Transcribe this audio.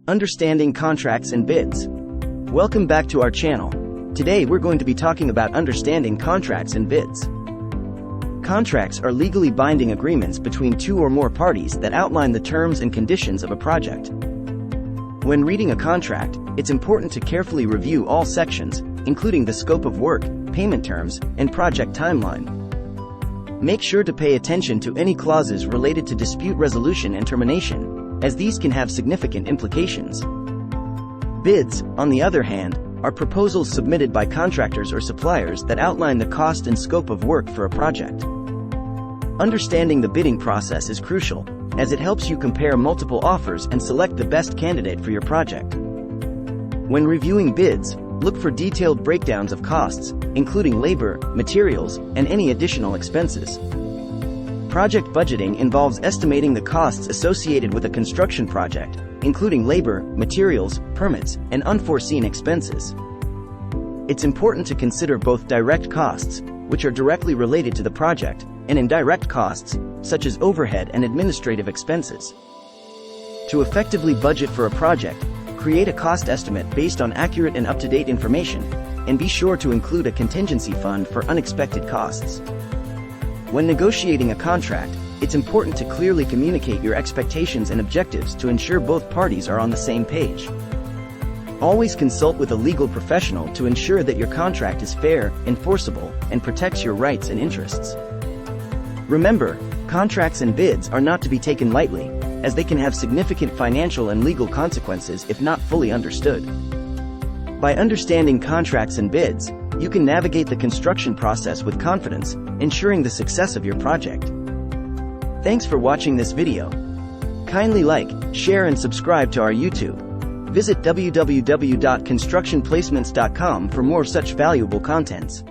Understanding contracts and bids. Welcome back to our channel. Today we're going to be talking about understanding contracts and bids. Contracts are legally binding agreements between two or more parties that outline the terms and conditions of a project. When reading a contract, it's important to carefully review all sections, including the scope of work, payment terms, and project timeline. Make sure to pay attention to any clauses related to dispute resolution and termination, as these can have significant implications. Bids, on the other hand, are proposals submitted by contractors or suppliers that outline the cost and scope of work for a project. Understanding the bidding process is crucial, as it helps you compare multiple offers and select the best candidate for your project. When reviewing bids, look for detailed breakdowns of costs, including labor, materials, and any additional expenses. Project budgeting involves estimating the costs associated with a construction project, including labor, materials, permits, and unforeseen expenses. It's important to consider both direct costs, which are directly related to the project, and indirect costs, such as overhead and administrative expenses. To effectively budget for a project, create a cost estimate based on accurate and up-to-date information, and be sure to include a contingency fund for unexpected costs. When negotiating a contract, it's important to clearly communicate your expectations and objectives to ensure both parties are on the same page. Always consult with a legal professional to ensure that your contract is fair, enforceable, and protects your rights and interests. Remember, contracts and bids are not to be taken lightly, as they can have significant financial and legal consequences if not fully understood. By understanding contracts and bids, you can navigate the construction process with confidence, ensuring the success of your project. Thanks for watching this video. Kindly like, share and subscribe to our YouTube. Visit www.constructionplacements.com for more such valuable contents.